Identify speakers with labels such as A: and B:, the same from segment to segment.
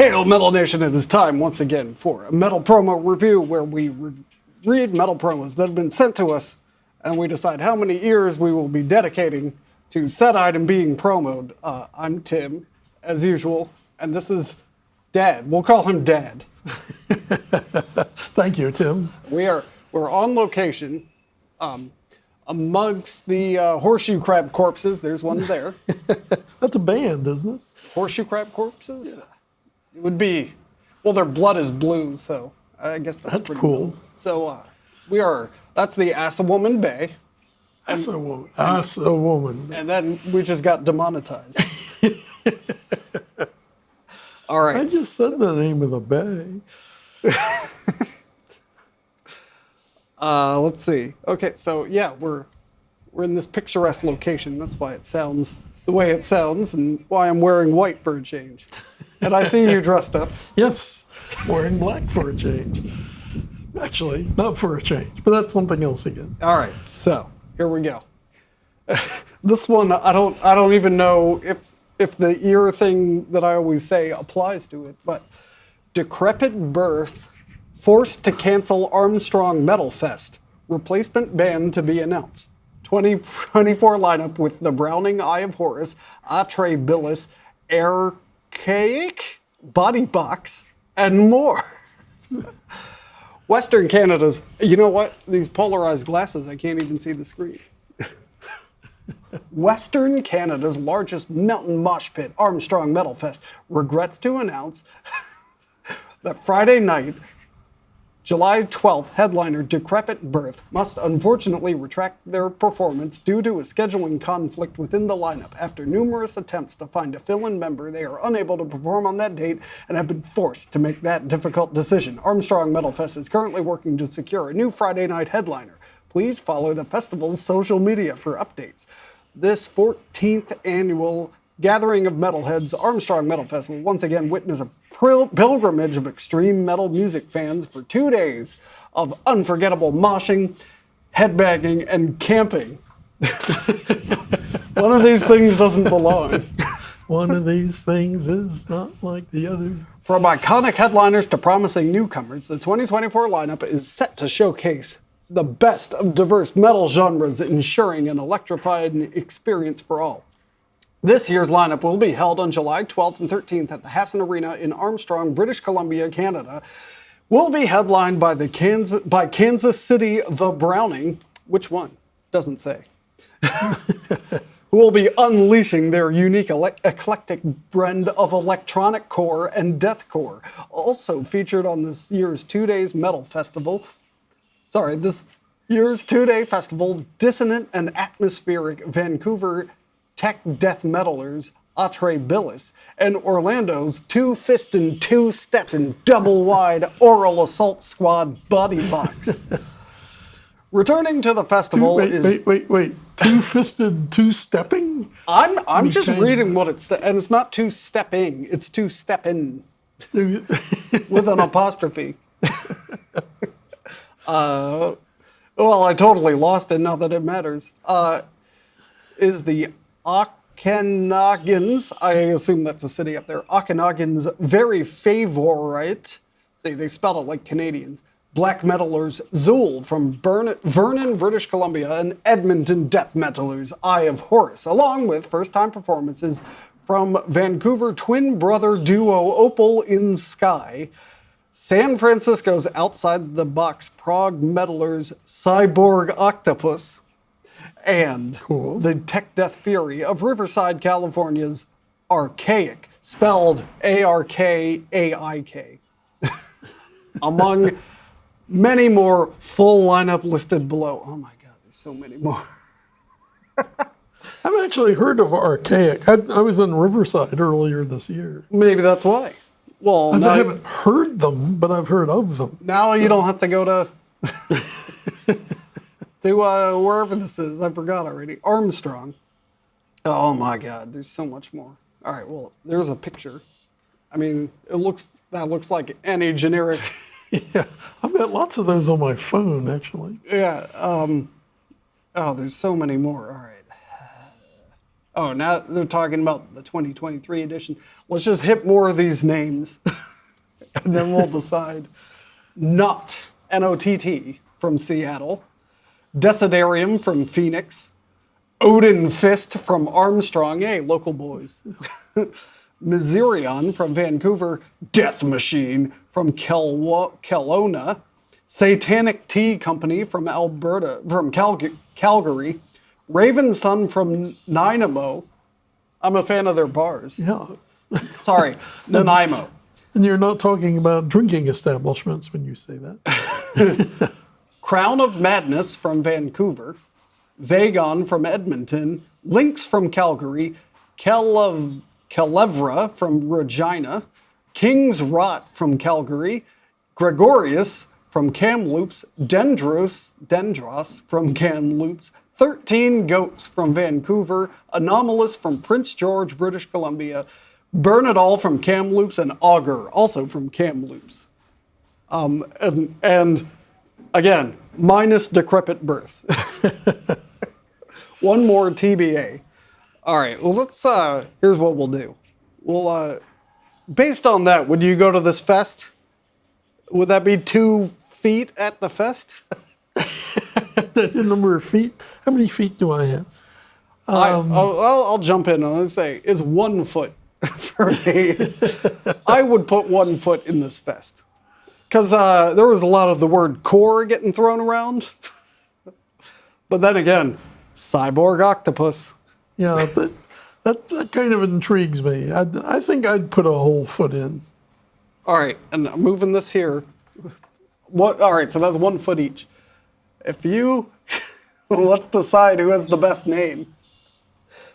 A: Hail Metal Nation, it is time once again for a metal promo review where we read metal promos that have been sent to us and we decide how many ears we will be dedicating to said item being promoed. I'm Tim, as usual, and this is Dad. We'll call him Dad.
B: Thank you, Tim.
A: We're on location amongst the horseshoe crab corpses. There's one there.
B: That's a band, isn't it?
A: Horseshoe crab corpses? Yeah. It would be, well, their blood is blue, so I guess that's pretty
B: cool.
A: So that's the Assawoman Bay.
B: Assawoman.
A: And then we just got demonetized. All right.
B: I just said the name of the bay.
A: Let's see. Okay, so yeah, we're in this picturesque location. That's why it sounds the way it sounds and why I'm wearing white for a change. And I see you dressed up.
B: Yes, wearing black for a change. Actually, not for a change, but that's something else again.
A: All right, so here we go. This one, I don't even know if the ear thing that I always say applies to it, but Decrepit Birth forced to cancel Armstrong METALFEST. Replacement band to be announced. 2024 lineup with the Browning Eye of Horus, Atrabilis, Archaic, Body Box, and more. Western Canada's, you know what? These polarized glasses, I can't even see the screen. Western Canada's largest mountain mosh pit, Armstrong METALFEST, regrets to announce that Friday night, July 12th, headliner Decrepit Birth must unfortunately retract their performance due to a scheduling conflict within the lineup. After numerous attempts to find a fill-in member, they are unable to perform on that date and have been forced to make that difficult decision. Armstrong METALFEST is currently working to secure a new Friday night headliner. Please follow the festival's social media for updates. This 14th annual gathering of metalheads, Armstrong METALFEST will once again witness a pilgrimage of extreme metal music fans for 2 days of unforgettable moshing, headbanging, and camping. One of these things doesn't belong.
B: One of these things is not like the other.
A: From iconic headliners to promising newcomers, the 2024 lineup is set to showcase the best of diverse metal genres, ensuring an electrifying experience for all. This year's lineup will be held on July 12th and 13th at the Hassan Arena in Armstrong, British Columbia, Canada. Will be headlined by Kansas City The Browning. Which one? Doesn't say. Who will be unleashing their unique eclectic blend of electronic core and deathcore. Also featured on this year's 2 days metal festival. This year's 2-day festival, dissonant and atmospheric Vancouver tech death metalers Atrabilis and Orlando's two-fisted, two-stepping, double-wide oral assault squad Body Box. Returning to the festival is...
B: Wait. Two-fisted, two-stepping?
A: I'm just reading what it's... And it's not two-stepping, it's two-steppin'. With an apostrophe. Well, I totally lost it now that it matters. Is the Okanagan's, I assume that's a city up there, Okanagan's very favorite, see, they spell it like Canadians, black metalers Zool from Vernon, British Columbia, and Edmonton death metalers Eye of Horus, along with first-time performances from Vancouver twin brother duo Opal in Sky, San Francisco's outside the box prog metalers Cyborg Octopus, and the tech death fury of Riverside, California's Archaic, spelled A-R-K-A-I-K. Among many more, full lineup listed below. Oh my God, there's so many more.
B: I've actually heard of Archaic. I was in Riverside earlier this year.
A: Maybe that's why. Well,
B: I haven't heard them, but I've heard of them.
A: Now you don't have to go to wherever this is. I forgot already. Armstrong. Oh my God, there's so much more. All right, well, there's a picture. I mean, that looks like any generic.
B: Yeah, I've got lots of those on my phone, actually.
A: Yeah. There's so many more. All right. Oh, now they're talking about the 2023 edition. Let's just hit more of these names, and then we'll decide. Not, N-O-T-T, from Seattle. Desiderium from Phoenix. Odin Fist from Armstrong, hey, local boys. Miserion from Vancouver. Death Machine from Kelowna. Satanic Tea Company from Calgary. Raven Sun from Nanaimo. I'm a fan of their bars.
B: Yeah.
A: Sorry, Nanaimo.
B: And you're not talking about drinking establishments when you say that.
A: Crown of Madness from Vancouver. Vagon from Edmonton. Lynx from Calgary. Kelevra from Regina. King's Rot from Calgary. Gregorius from Kamloops. Dendros from Kamloops. 13 Goats from Vancouver. Anomalous from Prince George, British Columbia. Bernadal from Kamloops, and Augur, also from Kamloops. And again, minus decrepit birth. One more TBA. All right, well, here's what we'll do. We'll, based on that, would you go to this fest? Would that be 2 feet at the fest?
B: The number of feet? How many feet do I have?
A: I'll jump in and I'll say it's 1 foot for me. I would put 1 foot in this fest. Because there was a lot of the word core getting thrown around. But then again, cyborg octopus.
B: Yeah, but that kind of intrigues me. I think I'd put a whole foot in.
A: All right, and I'm moving this here. All right, so that's 1 foot each. If you, let's decide who has the best name.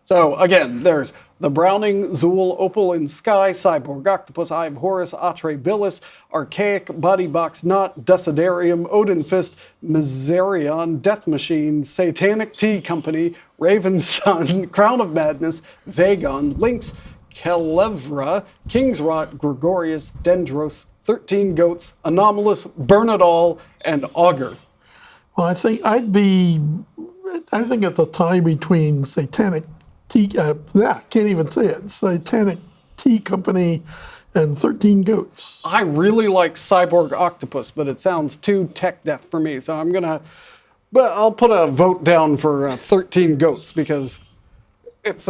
A: So again, there's the Browning, Zool, Opal in Sky, Cyborg Octopus, Eye of Horus, Atre Billis, Archaic, Body Box Knot, Desiderium, Odin Fist, Miserion, Death Machine, Satanic Tea Company, Raven Sun, Crown of Madness, Vagon, Lynx, Kelevra, King's Rot, Gregorius, Dendros, 13 Goats, Anomalous, Bernadal, and Augur.
B: Well, I think it's a tie between Satanic Tea, can't even say it, Satanic Tea Company and 13 Goats.
A: I really like Cyborg Octopus, but it sounds too tech death for me, so I'll put a vote down for 13 Goats because it's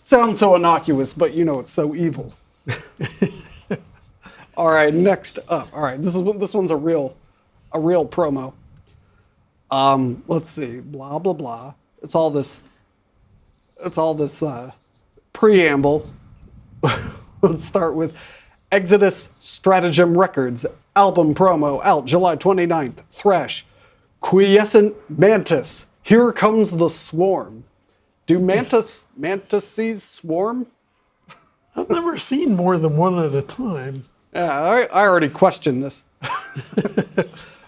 A: sounds so innocuous, but it's so evil. All right, next up. All right, this one's a real promo. Let's see, blah blah blah. It's all this preamble. Let's start with Exodus Stratagem Records album promo out July 29th. Thrash, Quiescent Mantis. Here comes the swarm. Do mantises swarm?
B: I've never seen more than one at a time.
A: Yeah, I already questioned this.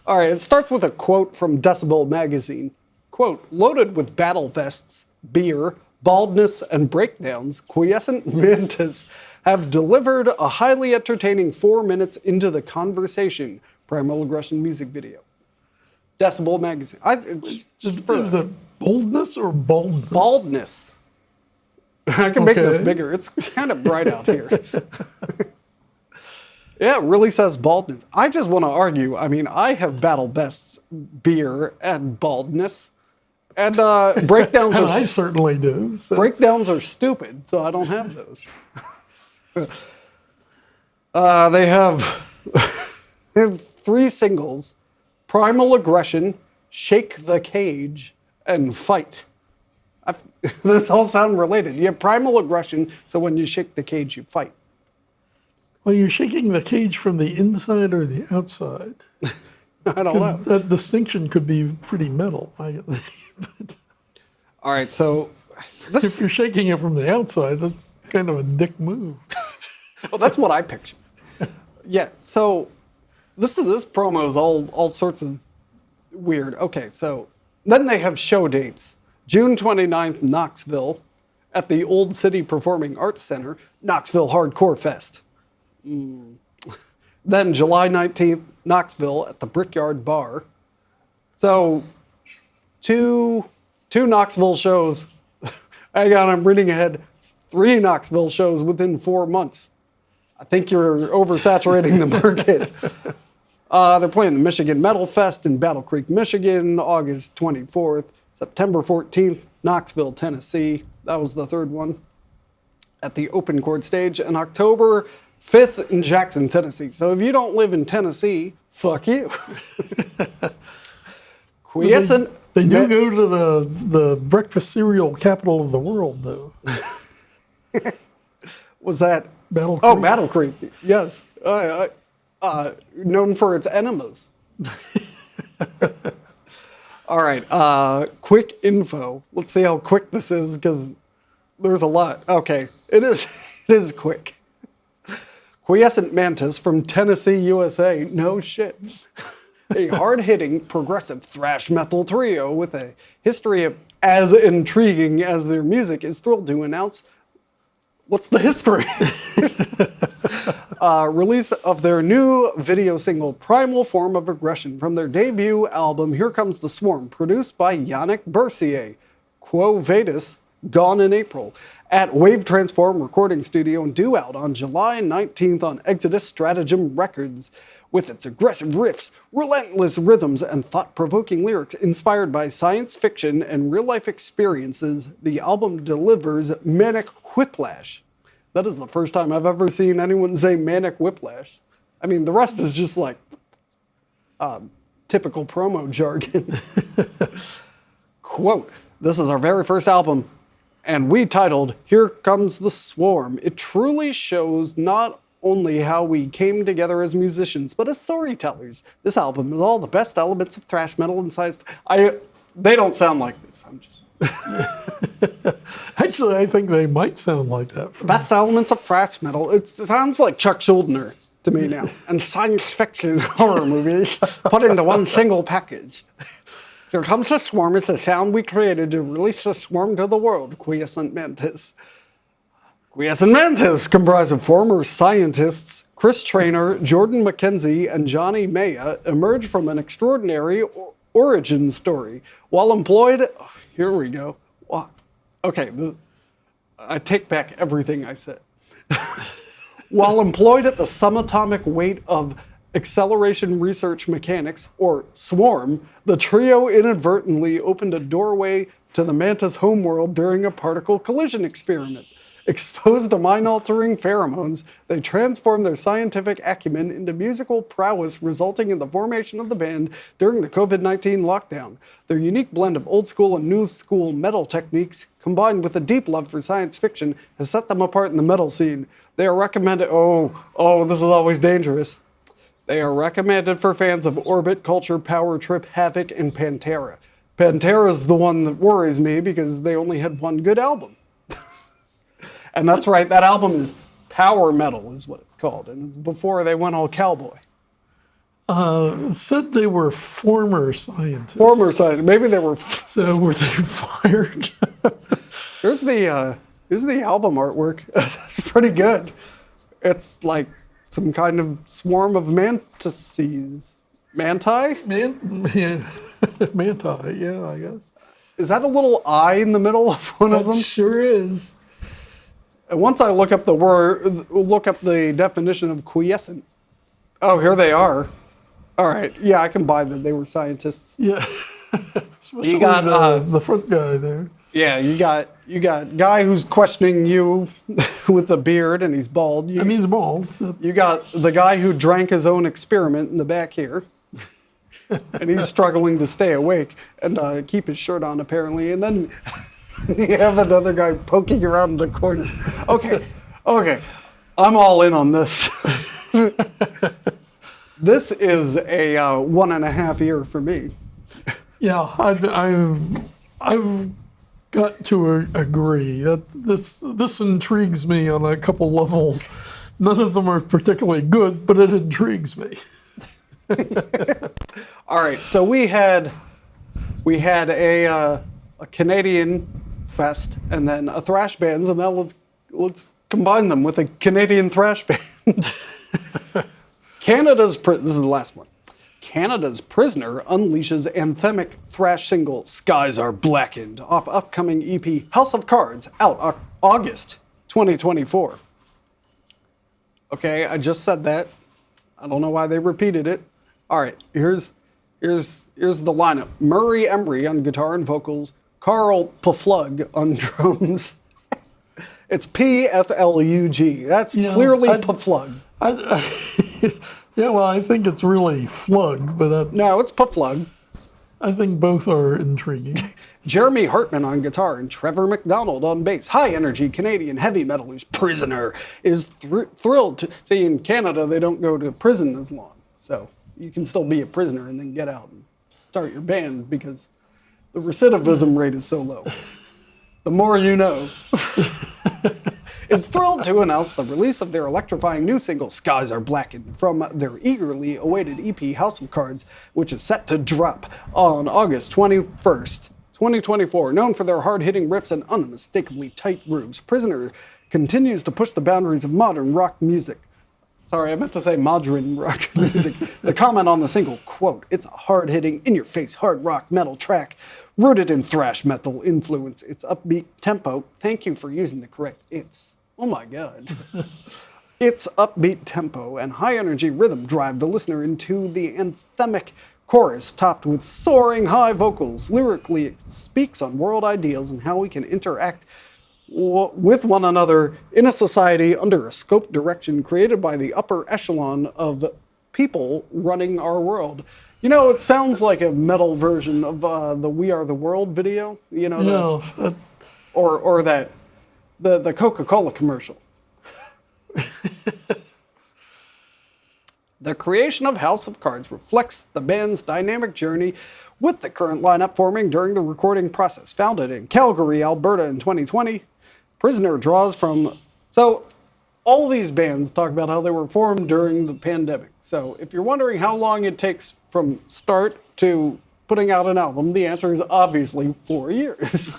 A: All right, it starts with a quote from Decibel magazine. Quote, loaded with battle vests, beer, baldness, and breakdowns, Quiescent Mantis have delivered a highly entertaining 4 minutes into the conversation Primal Aggression music video. Decibel magazine.
B: Is it boldness or baldness?
A: Baldness. I can make this bigger. It's kind of bright out here. Yeah, it really says baldness. I just want to argue. I mean, I have battle vests, beer, and baldness. And breakdowns
B: And
A: are...
B: I certainly do. So.
A: Breakdowns are stupid, so I don't have those. They have 3 singles: Primal Aggression, Shake the Cage, and Fight. Those all sound related. You have primal aggression, so when you shake the cage, you fight.
B: Well, you're shaking the cage from the inside or the outside?
A: I don't know.
B: That distinction could be pretty metal.
A: All right, so...
B: If you're shaking it from the outside, that's kind of a dick move.
A: Well, that's what I picture. Yeah, so this promo is all sorts of weird. Okay, so then they have show dates. June 29th, Knoxville, at the Old City Performing Arts Center, Knoxville Hardcore Fest. Then July 19th, Knoxville, at the Brickyard Bar. So, two Knoxville shows Hang on, I'm reading ahead. 3 Knoxville shows within 4 months. I think you're oversaturating the market. They're playing the Michigan Metal Fest in Battle Creek, Michigan, August 24th. September 14th, Knoxville, Tennessee. That was the 3rd one at the open chord stage. And October 5th in Jackson, Tennessee. So if you don't live in Tennessee, fuck you. Quiescent.
B: They do go to the breakfast cereal capital of the world, though.
A: Was that?
B: Battle Creek.
A: Oh, Battle Creek. Yes. Known for its enemas. All right. Quick info. Let's see how quick this is, because there's a lot. Okay. It is quick. Quiescent Mantis from Tennessee, USA. No shit. A hard-hitting, progressive thrash metal trio with a history as intriguing as their music is thrilled to announce. What's the history? Release of their new video single, Primal Form of Aggression, from their debut album, Here Comes the Swarm, produced by Yannick Bercier. Quo Vadis, gone in April, at Wave Transform Recording Studio and due out on July 19th on Exodus Stratagem Records. With its aggressive riffs, relentless rhythms, and thought-provoking lyrics inspired by science fiction and real-life experiences, the album delivers manic whiplash. That is the first time I've ever seen anyone say manic whiplash. I mean, the rest is just like typical promo jargon. Quote, "This is our very first album, and we titled Here Comes the Swarm. It truly shows not only how we came together as musicians, but as storytellers. This album is all the best elements of thrash metal and science." They don't sound like this. I'm just...
B: Actually, I think they might sound like that.
A: Best elements of thrash metal. It sounds like Chuck Schuldiner to me now. And science fiction horror movies put into one single package. Here Comes the Swarm is the sound we created to release the swarm to the world. Quiescent Mantis. Quiescent Mantis, comprised of former scientists Chris Traynor, Jordan McKenzie, and Johnny Maya, emerged from an extraordinary origin story. While employed... Oh, here we go. Okay, I take back everything I said. While employed at the subatomic weight of acceleration research mechanics, or SWARM, the trio inadvertently opened a doorway to the Mantis homeworld during a particle collision experiment. Exposed to mind-altering pheromones, they transformed their scientific acumen into musical prowess, resulting in the formation of the band during the COVID-19 lockdown. Their unique blend of old-school and new-school metal techniques, combined with a deep love for science fiction, has set them apart in the metal scene. They are recommended... Oh, this is always dangerous. They are recommended for fans of Orbit, Culture, Power Trip, Havoc, and Pantera. Pantera is the one that worries me because they only had one good album. And that's right, that album is power metal is what it's called. And it's before they went all cowboy.
B: Said they were former scientists.
A: Former scientists. Maybe they were...
B: So were they fired?
A: Here's the album artwork. It's pretty good. It's like some kind of swarm of mantises. Manti?
B: Manti, yeah, I guess.
A: Is that a little eye in the middle of one of them?
B: Sure is.
A: And once I look up the definition of quiescent. Oh, here they are. All right. Yeah, I can buy that they were scientists.
B: Yeah. Especially
A: you got
B: the front guy there.
A: Yeah, you got guy who's questioning you with the beard and he's bald.
B: He's bald.
A: You got the guy who drank his own experiment in the back here. And he's struggling to stay awake and keep his shirt on apparently. And then you have another guy poking around the corner. Okay. I'm all in on this. This is a 1.5 year for me.
B: Yeah, I've got to agree that this intrigues me on a couple levels. None of them are particularly good, but it intrigues me.
A: All right, so we had a Canadian fest and then a thrash band, and now let's combine them with a Canadian thrash band. This is the last one. Canada's Prisoner unleashes anthemic thrash single Skies Are Blackened off upcoming EP House of Cards out August 2024. Okay, I just said that. I don't know why they repeated it. All right, here's the lineup. Murray Emery on guitar and vocals, Carl Pflug on drums. It's P-F-L-U-G. That's clearly Pflug.
B: Yeah, well, I think it's really Flug, but
A: No, it's Pflug.
B: I think both are intriguing.
A: Jeremy Hartman on guitar and Trevor McDonald on bass. High-energy Canadian heavy metal whose Prisoner is thrilled to see in Canada they don't go to prison as long. So you can still be a prisoner and then get out and start your band because the recidivism rate is so low. The more you know. Is thrilled to announce the release of their electrifying new single, Skies Are Blackened, from their eagerly awaited EP, House of Cards, which is set to drop on August 21st, 2024. Known for their hard-hitting riffs and unmistakably tight grooves, Prisoner continues to push the boundaries of modern rock music. Sorry, I meant to say modern rock music. The comment on the single, quote, "It's a hard-hitting, in-your-face hard rock metal track rooted in thrash metal influence. Its upbeat tempo," thank you for using the correct "it's." Oh my God. Its upbeat tempo and high-energy rhythm drive the listener into the anthemic chorus topped with soaring high vocals. Lyrically, it speaks on world ideals and how we can interact with one another in a society under a scope direction created by the upper echelon of people running our world. You know, it sounds like a metal version of the We Are the World video. You know, or that the Coca-Cola commercial. The creation of House of Cards reflects the band's dynamic journey with the current lineup forming during the recording process. Founded in Calgary, Alberta in 2020, Prisoner draws from... So, all these bands talk about how they were formed during the pandemic. So, if you're wondering how long it takes from start to putting out an album, the answer is obviously 4 years.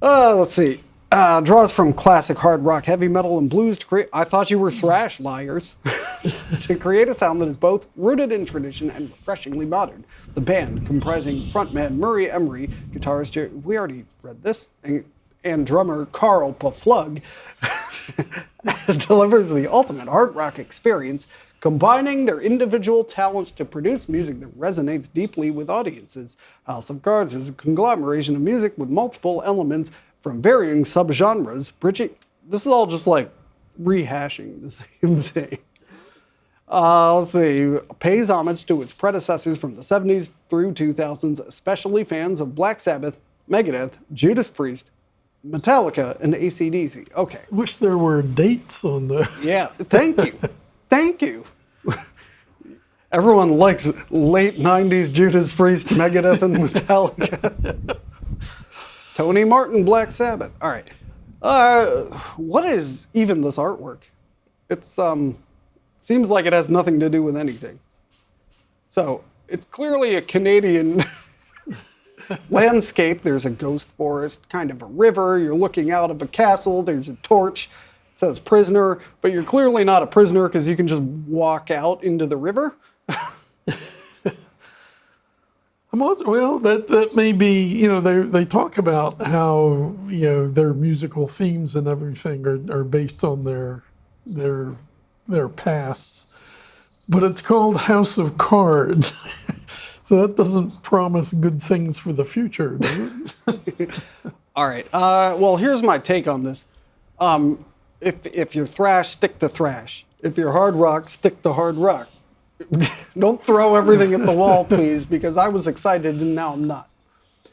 A: Let's see. Draws from classic hard rock, heavy metal, and blues to create... I thought you were thrash, liars. To create a sound that is both rooted in tradition and refreshingly modern. The band, comprising frontman Murray Emery, guitarist... We already read this. And drummer Carl Pflug delivers the ultimate hard rock experience, combining their individual talents to produce music that resonates deeply with audiences. House of Cards is a conglomeration of music with multiple elements from varying subgenres. This is all just like rehashing the same thing. Let's see. Pays homage to its predecessors from the 70s through 2000s, especially fans of Black Sabbath, Megadeth, Judas Priest, Metallica, and AC/DC. Okay.
B: Wish there were dates on the...
A: Yeah, thank you. Thank you. Everyone likes late 90s Judas Priest, Megadeth, and Metallica. Tony Martin, Black Sabbath. All right. What is even this artwork? It's seems like it has nothing to do with anything. So it's clearly a Canadian landscape. There's a ghost forest, kind of a river. You're looking out of a castle. There's a torch. It says prisoner, but you're clearly not a prisoner because you can just walk out into the river.
B: Well, that may be, you know, they talk about how, you know, their musical themes and everything are based on their pasts, but it's called House of Cards. So that doesn't promise good things for the future, does it?
A: All right. Well, here's my take on this. If you're thrash, stick to thrash. If you're hard rock, stick to hard rock. Don't throw everything at the wall, please, because I was excited and now I'm not.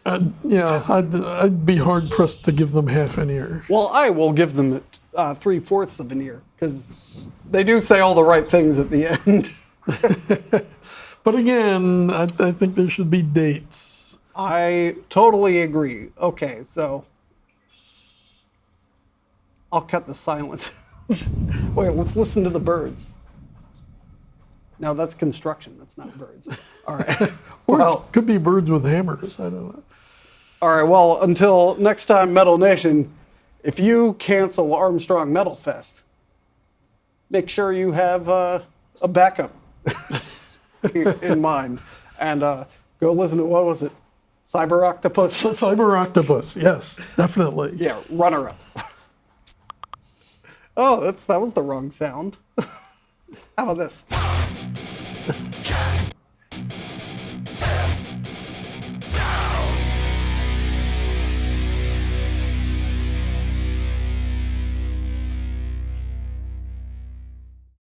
B: I'd be hard pressed to give them half an ear.
A: Well, I will give them 3/4 of an ear because they do say all the right things at the end.
B: But again, I think there should be dates.
A: I totally agree. Okay, so I'll cut the silence. Wait, let's listen to the birds. No, that's construction. That's not birds. All right.
B: Or it could be birds with hammers. I don't know.
A: All right. Well, until next time, Metal Nation, if you cancel Armstrong Metal Fest, make sure you have a backup. in mind. And go listen to, what was it? Cyber Octopus?
B: Cyber Octopus, yes, definitely.
A: Yeah, runner up. Oh, that was the wrong sound. How about this?